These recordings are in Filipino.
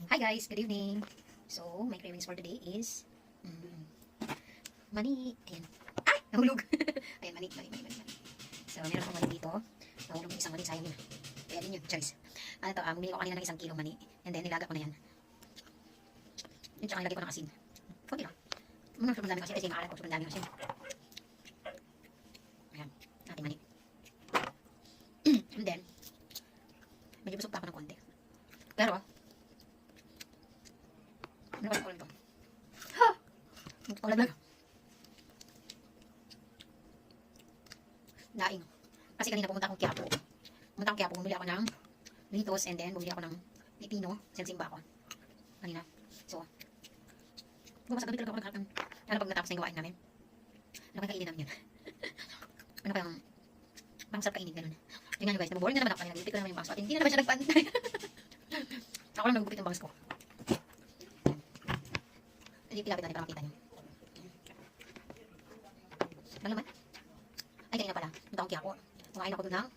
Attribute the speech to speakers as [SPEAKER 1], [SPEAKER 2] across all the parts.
[SPEAKER 1] Hi guys, good evening. So, my cravings for today is mani. Ayan. Ah! Nahulog. Ayan, mani. So, meron akong mani dito. Nahulog yung isang mani, sayang yun. Kaya din yun, choice. Ano to, bumili ko kanina ng 1 kilo mani. And then, nilaga ko na yan. Yun, tsaka nilagay ko ng asin. Kunti lang. Sobrang dami asin kasi makalat ko, sobrang dami asin. Ayan, ating mani. And then, medyo busog pa ako ng konti. Pero, ano ba yung ulam to? Ha! Ulam lang. Daing. Kasi kanina pumunta akong Quiapo. Bumili ako ng Doritos and then bumili ako ng pipino. Simba ako. Kanina. So, sa gabi talaga ako nagharap ng lalo pag natapos na yung gawain namin. Ano kaya kainin namin yun? Ano kayang parang sarap kainin, ganun. Tingnan nyo guys, nabuboring na naman ako kanina. Nagupit ko naman yung bangs ko at hindi na naman siya nagpantay. Ako lang nagupit yung bangs ko. Hindi pilapit natin para makita nyo. Ano naman? Ay, kanina pala. Punta akong Quiapo. Kumain ako doon ng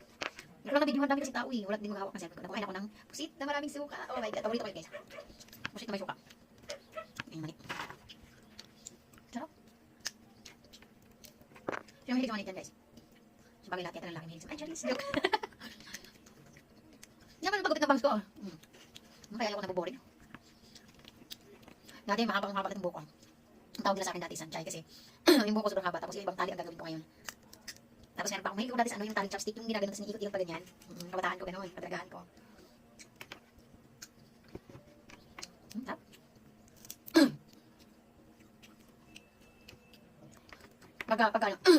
[SPEAKER 1] meron lang na videohan dami kasi tao eh. Wala din maghawak kasi. Kumain ako ng pusit na maraming suka. Oh my god, paborito ko yun guys. Pusit na may suka. Ayun, mani. Sarap. Sino mahilig sa mani dyan guys? So bagay lahat yata ng laki mahilig sa mani. Ay, Charis, joke. Hindi naman pagupit ng bangs ko. Kaya ayaw ko nabuboring. Dati mahaba itong buko. Ang tawag nila sa akin dati sanchay kasi yung buko sobrang haba tapos yung ibang tali ang gagawin ko ngayon. Tapos meron pa akong mahilig ko dati sa ano yung taling chopstick yung ginagano tapos niikot-ikot pa ganyan. Kabataan ko gano'n, kadragahan ko. Tap.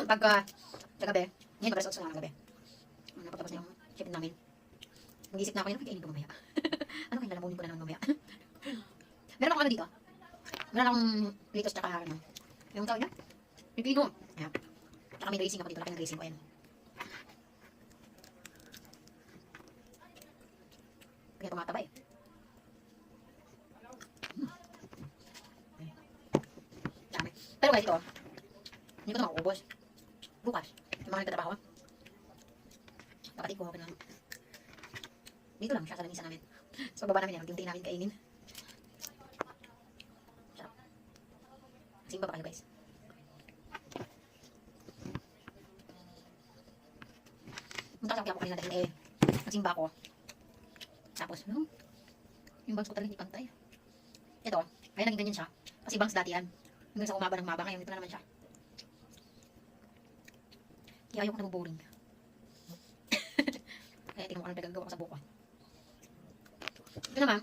[SPEAKER 1] Pagka gabi, ngayon madalas 8 na ng gabi. Napagtapos na yung shipping namin. Mag-isip na ako yan, kainin ko mamaya. Ano kaya lalamunin ko na naman mamaya? Meron akong ano dito. Meron akong litos tsaka ano. Yung tawag niya? Pipino. Ayan. Tsaka may racing ako dito. Laki ng racing ko. Ayan. Kaya tumataba eh. Dami. Pero guys ito, hindi ko ito makuubos. Bukas. Yung mga nagtatrabaho. Kapatid ko ako na. Dito lang siya sa lanisa namin. So baba namin yan. Hintay namin kainin. Simba pa kayo guys. Munta sa Quiapo kanina dahil nagsimba ako. Tapos, yung bangs ko talaga hindi pantay. Ito, kaya naging ganyan siya. Kasi bangs dati yan. Hanggang sa umaba ng maba. Ngayon, ito na naman siya. Kaya ayoko nabuboring. Kaya tingnan mo ano nagagawa ko sa buko. Ito naman,